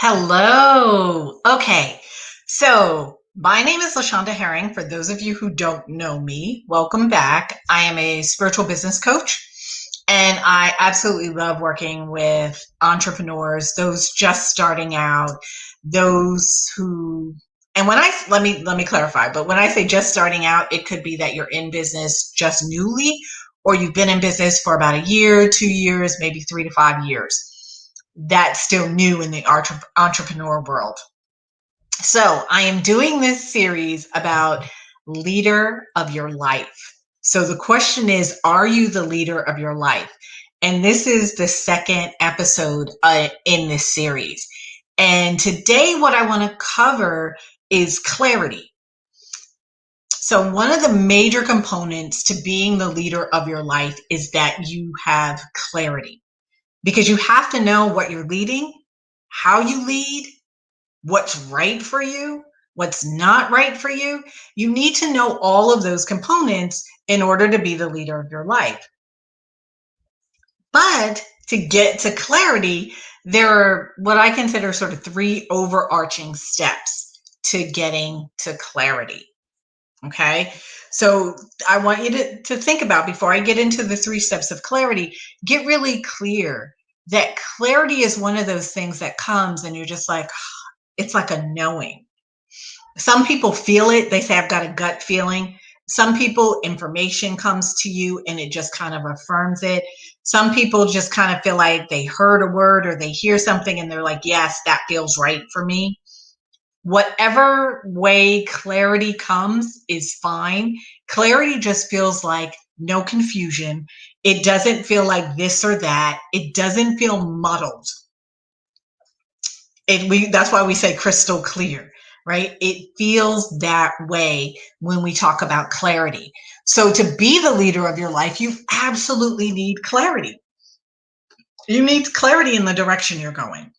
Hello. Okay. So my name is LaShonda Herring. For those of you who don't know me, welcome back. I am a spiritual business coach and I absolutely love working with entrepreneurs, those just starting out, those who and when I let me clarify, but when I say just starting out, it could be that you're in business just newly or you've been in business for about a year, 2 years, maybe 3 to 5 years. That's still new in the entrepreneur world. So I am doing this series about leader of your life. So the question is, are you the leader of your life? And this is the second episode in this series. And today what I want to cover is clarity. So one of the major components to being the leader of your life is that you have clarity, because you have to know what you're leading, how you lead, what's right for you, what's not right for you. You need to know all of those components in order to be the leader of your life. But to get to clarity, there are what I consider sort of three overarching steps to getting to clarity. Okay. So I want you to think about, before I get into the three steps of clarity, get really clear that clarity is one of those things that comes and you're just like, it's like a knowing. Some people feel it. They say, I've got a gut feeling. Some people, information comes to you and it just kind of affirms it. Some people just kind of feel like they heard a word or they hear something and they're like, yes, that feels right for me. Whatever way clarity comes is fine. Clarity just feels like no confusion. It doesn't feel like this or that. It doesn't feel muddled. That's why we say crystal clear, right? It feels that way when we talk about clarity. So to be the leader of your life, you absolutely need clarity. You need clarity in the direction you're going.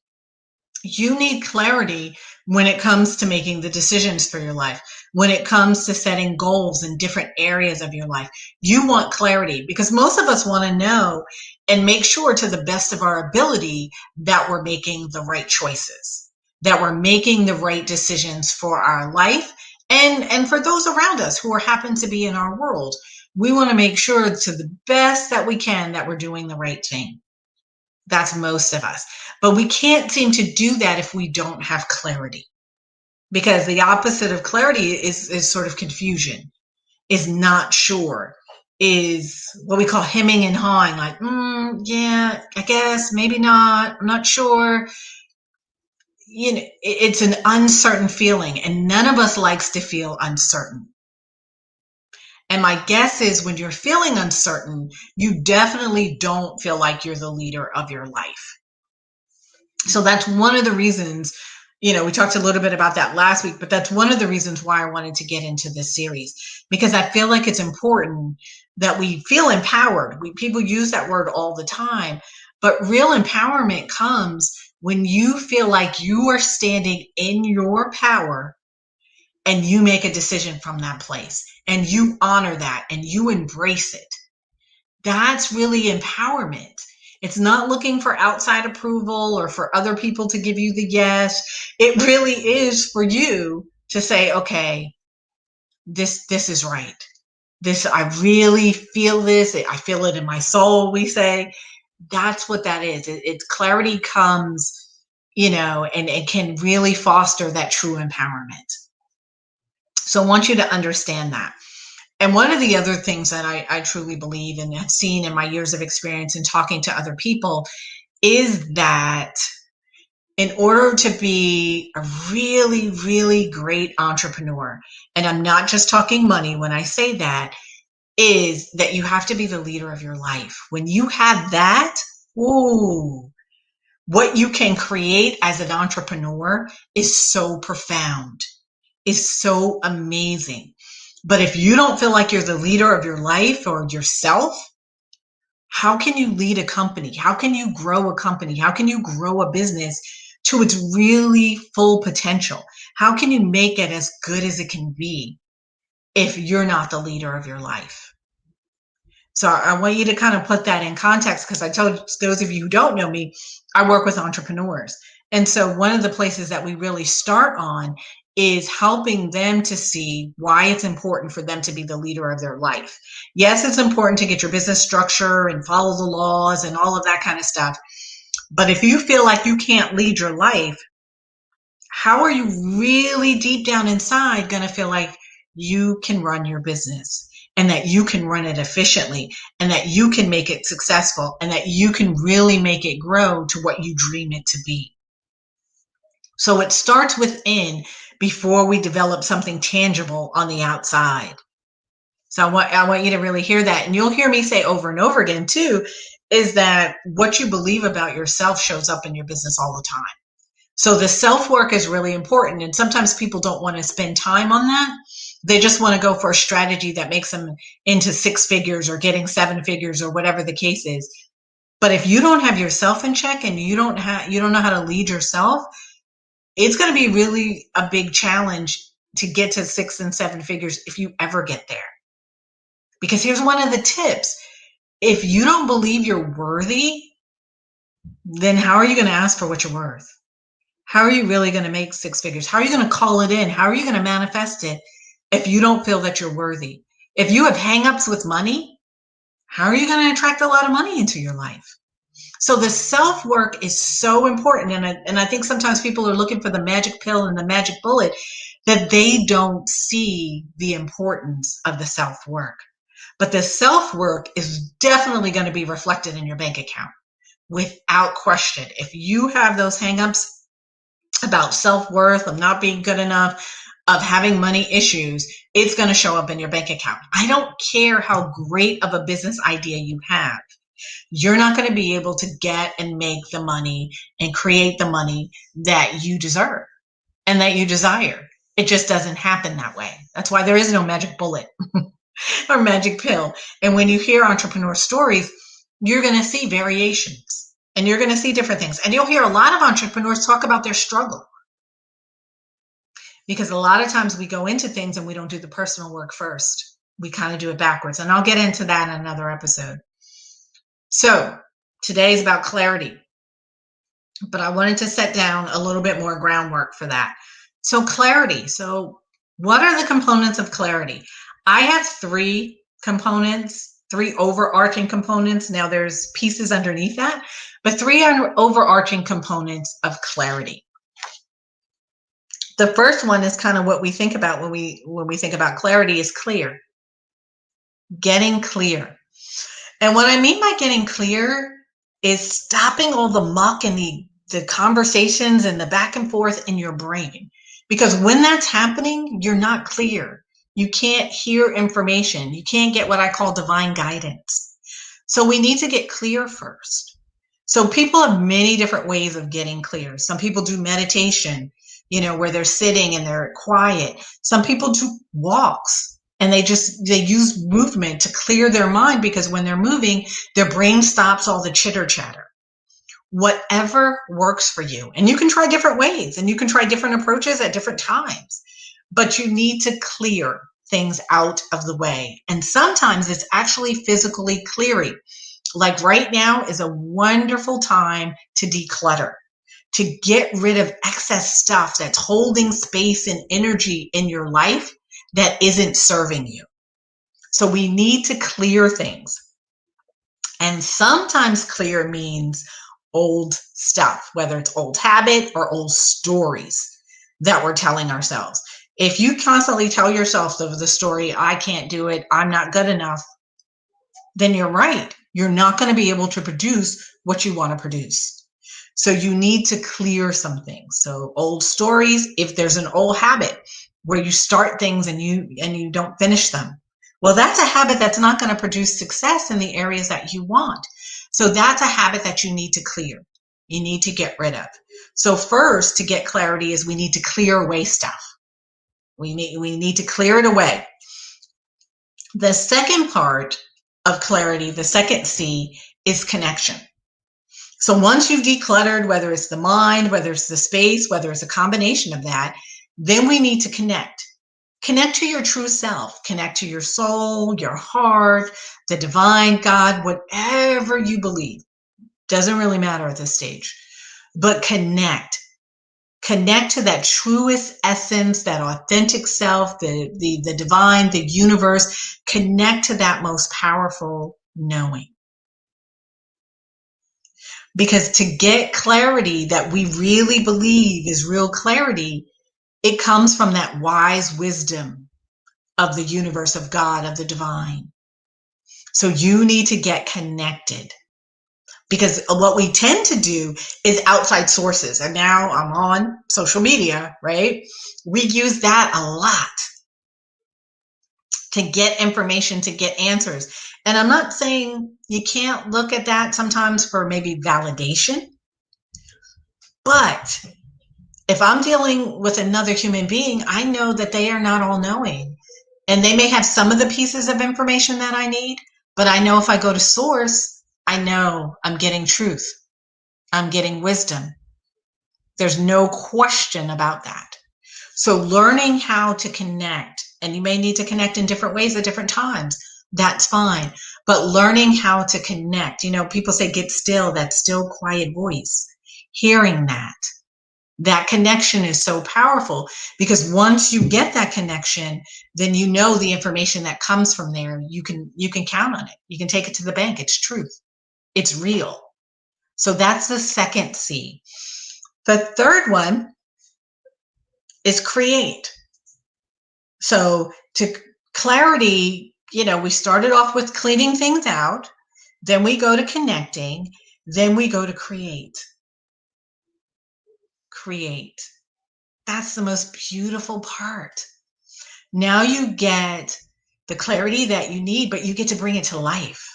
You need clarity when it comes to making the decisions for your life, when it comes to setting goals in different areas of your life. You want clarity because most of us want to know and make sure to the best of our ability that we're making the right choices, that we're making the right decisions for our life and for those around us who happen to be in our world. We want to make sure to the best that we can that we're doing the right thing. That's most of us. But we can't seem to do that if we don't have clarity. Because the opposite of clarity is sort of confusion, is not sure, is what we call hemming and hawing, like, yeah, I guess, maybe not, I'm not sure. It's an uncertain feeling, and none of us likes to feel uncertain. And my guess is when you're feeling uncertain, you definitely don't feel like you're the leader of your life. So that's one of the reasons, we talked a little bit about that last week, but that's one of the reasons why I wanted to get into this series, because I feel like it's important that we feel empowered. People use that word all the time, but real empowerment comes when you feel like you are standing in your power and you make a decision from that place and you honor that and you embrace it. That's really empowerment. It's not looking for outside approval or for other people to give you the yes. It really is for you to say, okay, this is right. I really feel this. I feel it in my soul, we say. That's what that is. It's clarity comes, and it can really foster that true empowerment. So I want you to understand that. And one of the other things that I truly believe and have seen in my years of experience in talking to other people is that in order to be a really, really great entrepreneur, and I'm not just talking money when I say that, is that you have to be the leader of your life. When you have that, ooh, what you can create as an entrepreneur is so profound, is so amazing. But if you don't feel like you're the leader of your life or yourself, how can you lead a company? How can you grow a company? How can you grow a business to its really full potential? How can you make it as good as it can be if you're not the leader of your life? So I want you to kind of put that in context, because I told those of you who don't know me, I work with entrepreneurs. And so one of the places that we really start on is helping them to see why it's important for them to be the leader of their life. Yes, it's important to get your business structure and follow the laws and all of that kind of stuff. But if you feel like you can't lead your life, how are you really deep down inside going to feel like you can run your business, and that you can run it efficiently, and that you can make it successful, and that you can really make it grow to what you dream it to be? So it starts within before we develop something tangible on the outside. So I want you to really hear that. And you'll hear me say over and over again too, is that what you believe about yourself shows up in your business all the time. So the self-work is really important. And sometimes people don't want to spend time on that. They just want to go for a strategy that makes them into 6 figures or getting 7 figures or whatever the case is. But if you don't have yourself in check and you don't know how to lead yourself, it's going to be really a big challenge to get to 6 and 7 figures if you ever get there. Because here's one of the tips. If you don't believe you're worthy, then how are you going to ask for what you're worth? How are you really going to make 6 figures? How are you going to call it in? How are you going to manifest it if you don't feel that you're worthy? If you have hangups with money, how are you going to attract a lot of money into your life? So the self-work is so important. And I think sometimes people are looking for the magic pill and the magic bullet, that they don't see the importance of the self-work. But the self-work is definitely going to be reflected in your bank account without question. If you have those hangups about self-worth, of not being good enough, of having money issues, it's going to show up in your bank account. I don't care how great of a business idea you have. You're not going to be able to get and make the money and create the money that you deserve and that you desire. It just doesn't happen that way. That's why there is no magic bullet or magic pill. And when you hear entrepreneur stories, you're going to see variations and you're going to see different things. And you'll hear a lot of entrepreneurs talk about their struggle, because a lot of times we go into things and we don't do the personal work first. We kind of do it backwards. And I'll get into that in another episode. So today is about clarity, but I wanted to set down a little bit more groundwork for that. So clarity. So what are the components of clarity? I have 3 components, 3 overarching components. Now there's pieces underneath that, but 3 overarching components of clarity. The first one is kind of what we think about when we think about clarity, is clear. Getting clear. And what I mean by getting clear is stopping all the muck and the conversations and the back and forth in your brain. Because when that's happening, you're not clear. You can't hear information. You can't get what I call divine guidance. So we need to get clear first. So people have many different ways of getting clear. Some people do meditation, where they're sitting and they're quiet. Some people do walks. And they use movement to clear their mind, because when they're moving, their brain stops all the chitter chatter. Whatever works for you. And you can try different ways and you can try different approaches at different times, but you need to clear things out of the way. And sometimes it's actually physically clearing. Like right now is a wonderful time to declutter, to get rid of excess stuff that's holding space and energy in your life that isn't serving you. So we need to clear things. And sometimes clear means old stuff, whether it's old habit or old stories that we're telling ourselves. If you constantly tell yourself the story, I can't do it, I'm not good enough, then you're right. You're not going to be able to produce what you want to produce. So you need to clear some things. So old stories, if there's an old habit where you start things and you don't finish them, well, that's a habit that's not going to produce success in the areas that you want. So that's a habit that you need to clear. You need to get rid of. So first, to get clarity, is we need to clear away stuff. We need to clear it away. The second part of clarity, the second C, is connection. So once you've decluttered, whether it's the mind, whether it's the space, whether it's a combination of that, then we need to connect. Connect to your true self. Connect to your soul, your heart, the divine, God, whatever you believe. Doesn't really matter at this stage. But connect. Connect to that truest essence, that authentic self, the divine, the universe. Connect to that most powerful knowing. Because to get clarity that we really believe is real clarity, it comes from that wise wisdom of the universe, of God, of the divine. So you need to get connected, because what we tend to do is outside sources. And now I'm on social media, right? We use that a lot to get information, to get answers. And I'm not saying you can't look at that sometimes for maybe validation, but if I'm dealing with another human being, I know that they are not all knowing. And they may have some of the pieces of information that I need, but I know if I go to source, I know I'm getting truth. I'm getting wisdom. There's no question about that. So learning how to connect, and you may need to connect in different ways at different times, that's fine. But learning how to connect, people say get still, that still quiet voice. Hearing that connection is so powerful, because once you get that connection, then you know the information that comes from there, you can count on it. You can take it to the bank. It's truth. It's real. So that's the second C. The third one is create. So to clarity, we started off with cleaning things out, then we go to connecting, then we go to create. Create. That's the most beautiful part. Now you get the clarity that you need, but you get to bring it to life.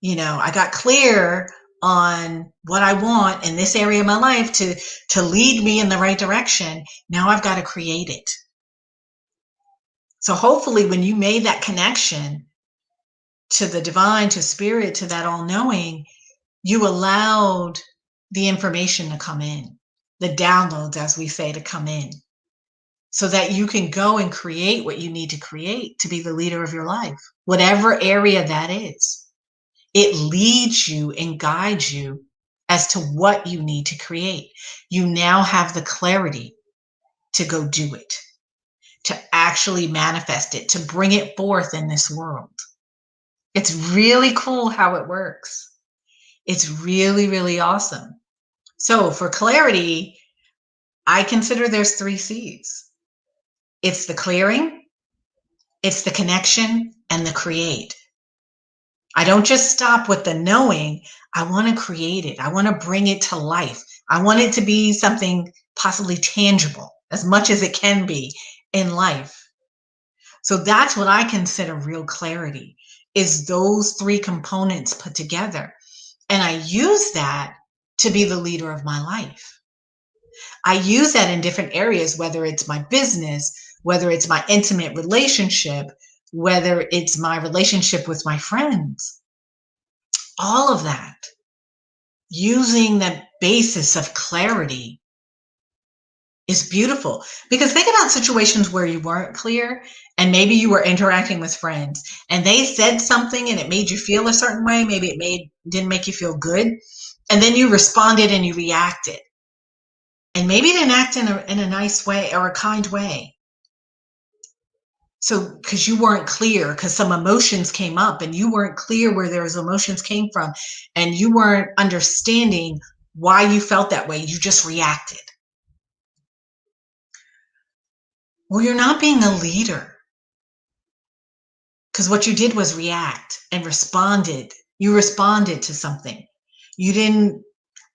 I got clear on what I want in this area of my life to lead me in the right direction. Now I've got to create it. So hopefully when you made that connection to the divine, to spirit, to that all-knowing, you allowed the information to come in, the downloads, as we say, to come in, so that you can go and create what you need to create to be the leader of your life, whatever area that is. It leads you and guides you as to what you need to create. You now have the clarity to go do it, to actually manifest it, to bring it forth in this world. It's really cool how it works. It's really, really awesome. So for clarity, I consider there's 3 C's. It's the clearing, it's the connection, and the create. I don't just stop with the knowing. I want to create it. I want to bring it to life. I want it to be something possibly tangible, as much as it can be in life. So that's what I consider real clarity, is those 3 components put together. And I use that to be the leader of my life. I use that in different areas, whether it's my business, whether it's my intimate relationship, whether it's my relationship with my friends. All of that, using that basis of clarity, is beautiful. Because think about situations where you weren't clear, and maybe you were interacting with friends and they said something and it made you feel a certain way. Maybe it didn't make you feel good. And then you responded and you reacted. And maybe you didn't act in a nice way or a kind way. So, because you weren't clear, because some emotions came up and you weren't clear where those emotions came from, and you weren't understanding why you felt that way. You just reacted. Well, you're not being a leader, because what you did was react and responded. You responded to something. You didn't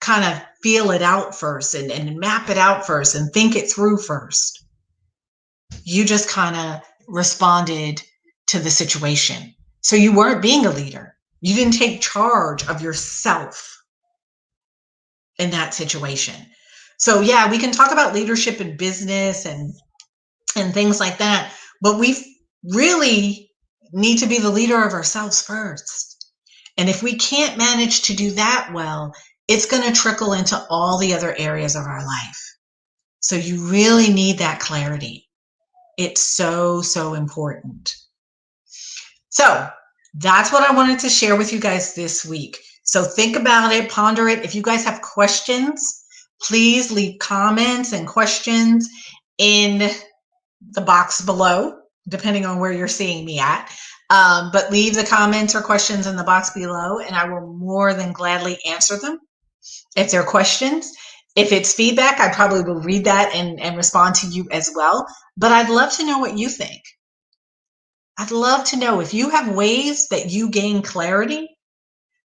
kind of feel it out first and map it out first and think it through first. You just kind of responded to the situation. So you weren't being a leader. You didn't take charge of yourself in that situation. So yeah, we can talk about leadership in business and things like that, but we really need to be the leader of ourselves first. And if we can't manage to do that well, it's going to trickle into all the other areas of our life. So you really need that clarity. It's so, so important. So that's what I wanted to share with you guys this week. So think about it, ponder it. If you guys have questions, please leave comments and questions in the box below, depending on where you're seeing me at. But leave the comments or questions in the box below, and I will more than gladly answer them if they're questions. If it's feedback, I probably will read that and respond to you as well. But I'd love to know what you think. I'd love to know if you have ways that you gain clarity,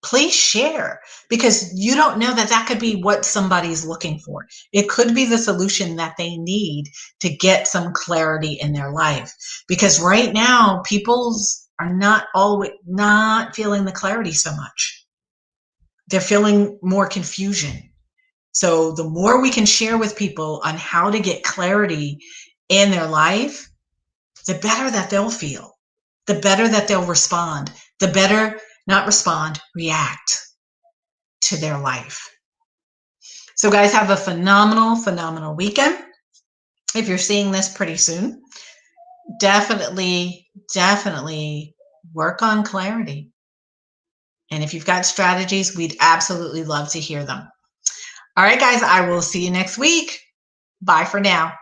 please share, because you don't know that that could be what somebody's looking for. It could be the solution that they need to get some clarity in their life. Because right now, people's are not always not feeling the clarity so much. They're feeling more confusion. So the more we can share with people on how to get clarity in their life, the better that they'll feel, the better that they'll respond, the better, not respond, react to their life. So guys, have a phenomenal, phenomenal weekend. If you're seeing this pretty soon, definitely, definitely work on clarity. And if you've got strategies, we'd absolutely love to hear them. All right, guys, I will see you next week. Bye for now.